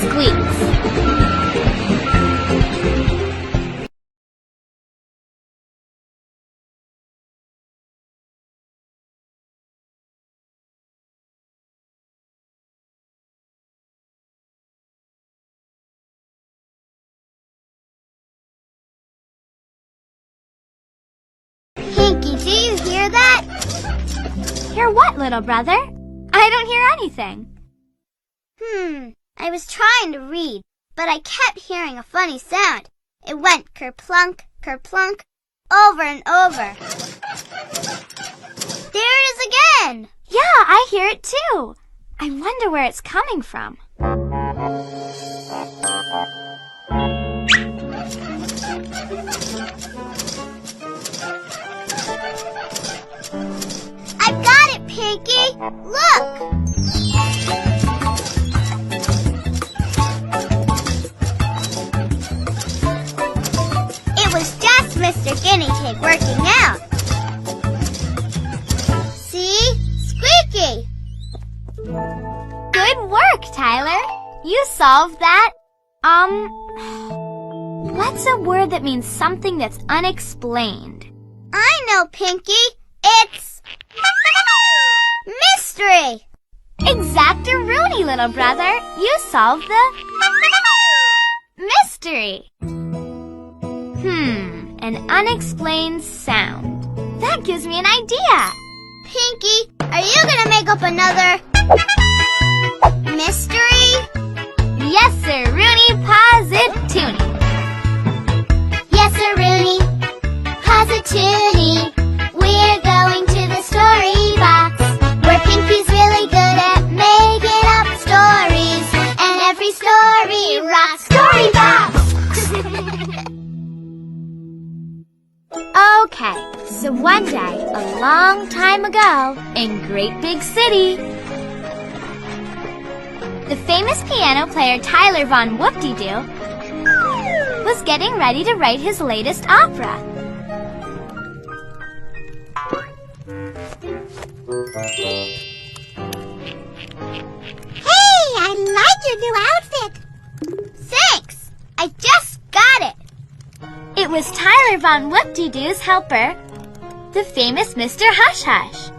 squeaks. Dinky, do you hear that? Hear what, little brother? I don't hear anything. I was trying to read, but I kept hearing a funny sound. It went kerplunk, kerplunk, over and over. There it is again! Yeah, I hear it too. I wonder where it's coming from. I've got it, Pinky! Look! It was just Mr. Guinea Pig working out. See? Squeaky! Good work, Tyler. You solved that. What's a word that means something that's unexplained? I know, Pinky. It's mystery. Exact-a-rooney, little brother. You solved the mystery. An unexplained sound. That gives me an idea. Pinky, are you gonna make up another mystery? Yes, sir, Rooney Positoonie. Yes, sir, Rooney. Positoonie. We're going to the story box, where Pinky's really good at making up stories, and every story rocks. Story box! Okay, so one day, a long time ago, in Great Big City, the famous piano player Tyler Von Whoop-De-Doo was getting ready to write his latest opera. Hey, I like your new outfit. Thanks. I just got it. It was Tyler Von Whoop-De-Doo's helper, the famous Mr. Hush Hush.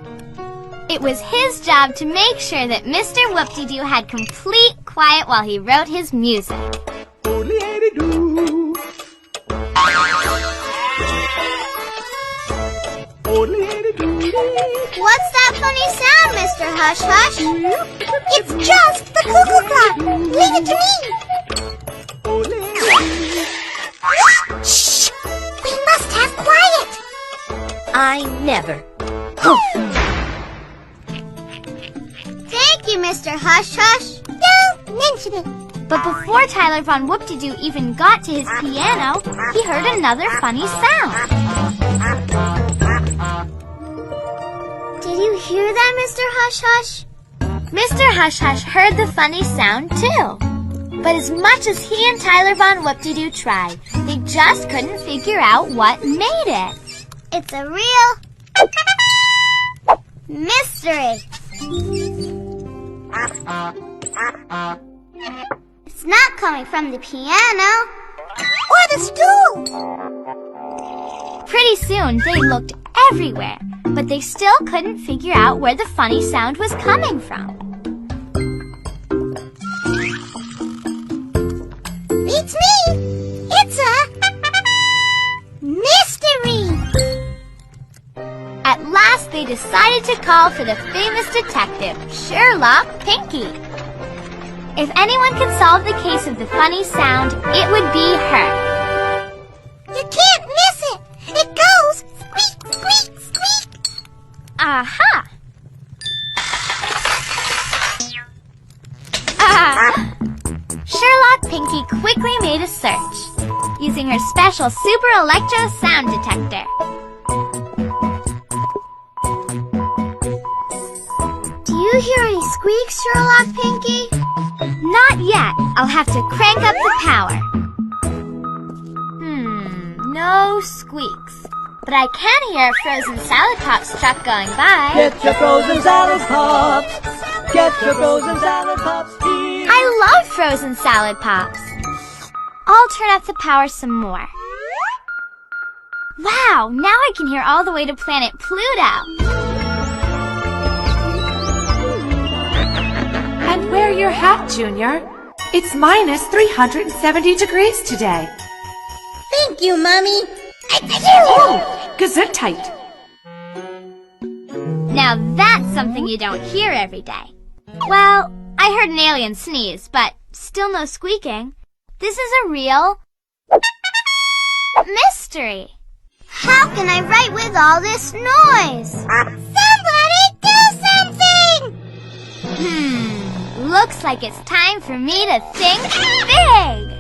It was his job to make sure that Mr. Whoop-De-Doo had complete quiet while he wrote his music. What's that funny sound, Mr. Hush Hush? It's just the cuckoo clock. Leave it to me. Shh! We must have quiet. I never. Thank you, Mr. Hush Hush. Don't mention it. But before Tyler Von Whoop-De-Doo even got to his piano, he heard another funny sound. Did you hear that, Mr. Hush Hush? Mr. Hush Hush heard the funny sound too. But as much as he and Tyler Von Whoop-De-Doo tried, they just couldn't figure out what made it. It's a real mystery. It's not coming from the piano or the stool. Pretty soon, they looked everywhere, but they still couldn't figure out where the funny sound was coming from. It's me! It's a mystery! At last, they decided to call for the famous detective, Sherlock Pinky. If anyone could solve the case of the funny sound, it would be her. You can't miss it! It goes squeak, squeak, squeak! Aha! Sherlock Pinky quickly made a search, using her special Super Electro sound detector. Do you hear any squeaks, Sherlock Pinky? Not yet. I'll have to crank up the power. No squeaks. But I can hear a frozen salad pops truck going by. Get your frozen salad pops. Get your frozen salad pops here. I love frozen salad pops. I'll turn up the power some more. Wow, now I can hear all the way to planet Pluto. And wear your hat, Junior. It's minus 370 degrees today. Thank you, Mommy. Oh, gesundheit. Now that's something you don't hear every day. Well, I heard an alien sneeze, but still no squeaking. This is a real mystery. How can I write with all this noise? Somebody do something! Looks like it's time for me to think big.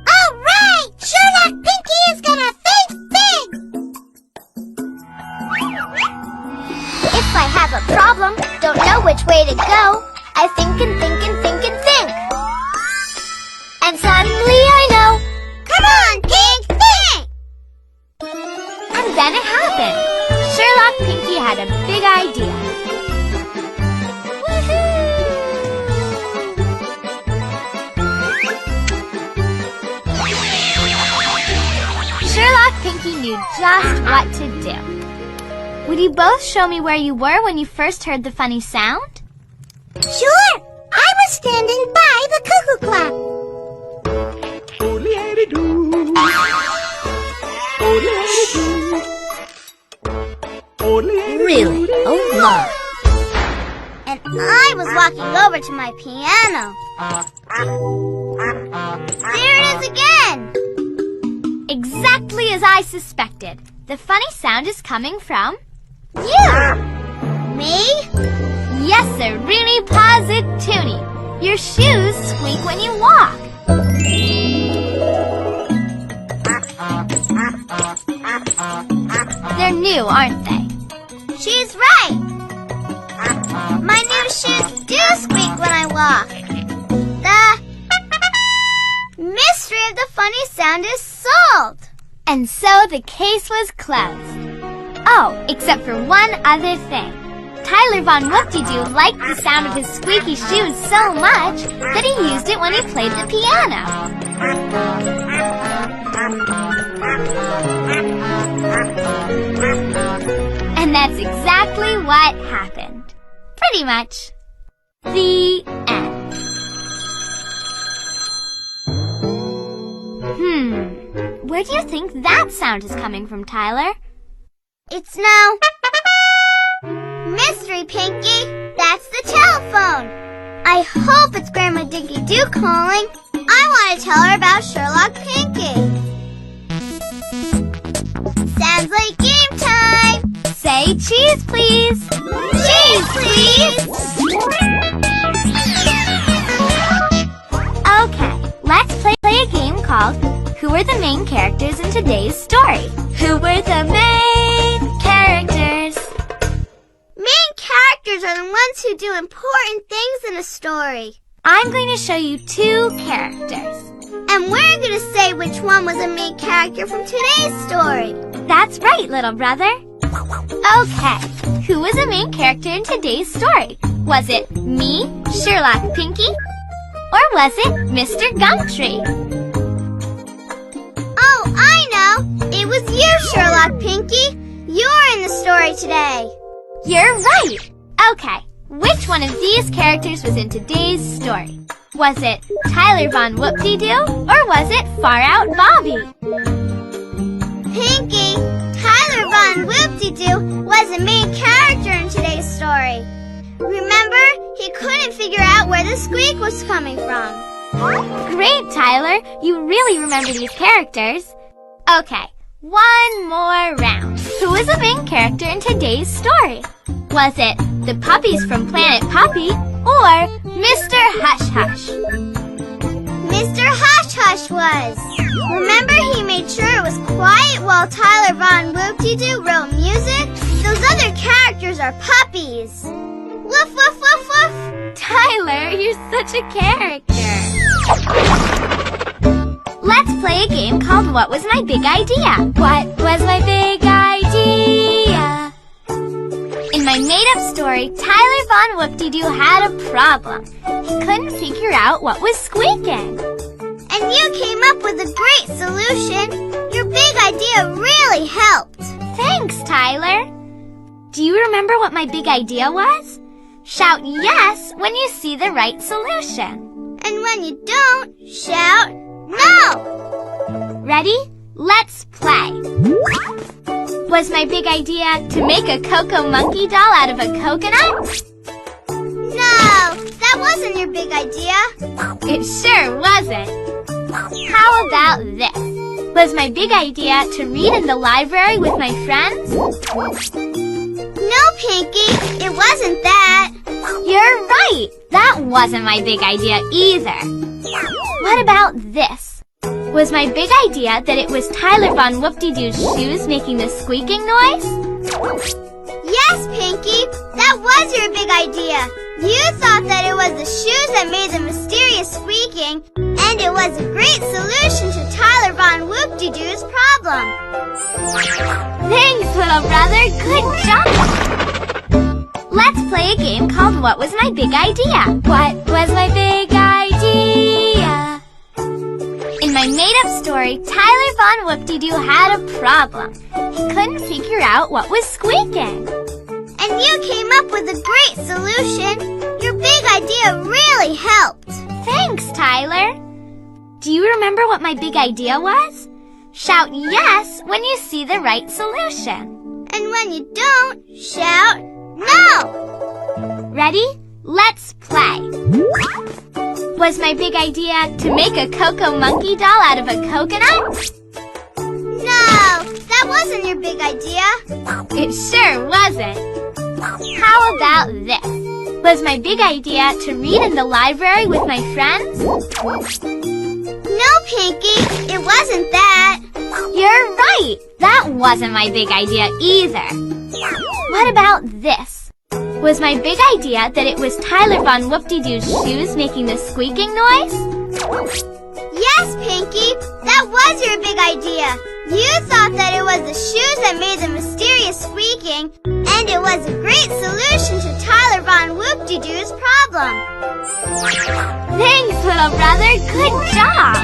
All right! Sherlock Pinky is gonna think big! If I have a problem, don't know which way to go, I think and think and think and think. And suddenly I know. Come on, Pink, think! And then it happened. Sherlock Pinky had a big idea. Sherlock Pinky knew just what to do. Would you both show me where you were when you first heard the funny sound? Sure! I was standing by the cuckoo clock. Really? Oh my. And I was walking over to my piano. There it is again! Exactly as I suspected. The funny sound is coming from You! Me? yes, sir, Rooney Positoonie. Your shoes squeak when you walk. They're new, aren't they? She's right! My new shoes do squeak when I walk. The mystery of the funny sound is solved. And so the case was closed. Oh, except for one other thing. Tyler Von Whoop-De-Doo liked the sound of his squeaky shoes so much that he used it when he played the piano. And that's exactly what happened. Pretty much. The end. Where do you think that sound is coming from, Tyler? It's no mystery, Pinky. That's the telephone. I hope it's Grandma Dinky Doo calling. I want to tell her about Sherlock Pinky. Sounds like game time. Say cheese, please. Cheese, please. Okay, let's play a game called Who Are the Main Characters in Today's Story? Who were the main characters? Main characters are the ones who do important things in a story. I'm going to show you two characters. And we're going to say which one was a main character from today's story. That's right, little brother. Okay, who was the main character in today's story? Was it me, Sherlock Pinky? Or was it Mr. Gumtree? Oh, I know. It was you, Sherlock Pinky. You're in the story today. You're right. Okay, which one of these characters was in today's story? Was it Tyler Von Whoop-De-Doo or was it Far Out Bobby? Pinky, Tyler Von Whoop-De-Doo was the main character in today's story. Remember, he couldn't figure out where the squeak was coming from. Great, Tyler. You really remember these characters. Okay, one more round. Who was the main character in today's story? Was it the puppies from Planet Puppy or Mr. Hush Hush? Mr. Hush Hush was. Remember, he made sure it was quiet while Tyler Von Whoop-De-Doo wrote music? Those other characters are puppies. Woof, woof, woof, woof. Tyler, you're such a character. Let's play a game called What Was My Big Idea? What was my big idea? In my made-up story, Tyler Von Whoop-De-Doo had a problem. He couldn't figure out what was squeaking. And you came up with a great solution. Your big idea really helped. Thanks, Tyler. Do you remember what my big idea was? Shout yes when you see the right solution. And when you don't, shout no. Ready? Let's play. Was my big idea to make a Cocoa Monkey doll out of a coconut? No, that wasn't your big idea. It sure wasn't. How about this? Was my big idea to read in the library with my friends? No, Pinky, it wasn't that. You're right. That wasn't my big idea either. What about this? Was my big idea that it was Tyler Von Whoop-De-Doo's shoes making the squeaking noise? Yes, Pinky, that was your big idea. You thought that it was the shoes that made the mysterious squeaking, and it was a great solution to Tyler Von Whoop-De-Doo's problem. Thanks, little brother. Good job. Let's play a game called What Was My Big Idea? What was my big idea? In my made-up story, Tyler Von Whoop-De-Doo had a problem. He couldn't figure out what was squeaking. And you came up with a great solution. Your big idea really helped. Thanks, Tyler. Do you remember what my big idea was? Shout yes when you see the right solution. And when you don't, shout no. Ready? Let's play. Was my big idea to make a Cocoa Monkey doll out of a coconut? No, that wasn't your big idea. It sure wasn't. How about this? Was my big idea to read in the library with my friends? No, Pinky, it wasn't that. You're right. That wasn't my big idea either. What about this? Was my big idea that it was Tyler Von Whoop-De-Doo's shoes making the squeaking noise? Yes, Pinky, that was your big idea. You thought that it was the shoes that made the mysterious squeaking, and it was a great solution to Tyler Von Whoop-De-Doo's problem. Thanks, little brother. Good job.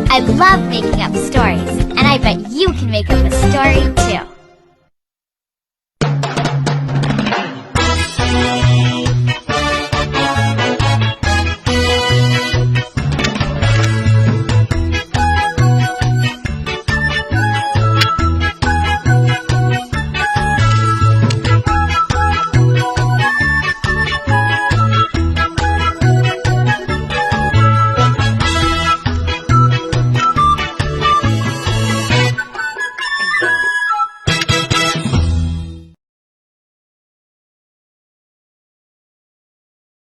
I love making up stories, and I bet you can make up a story too.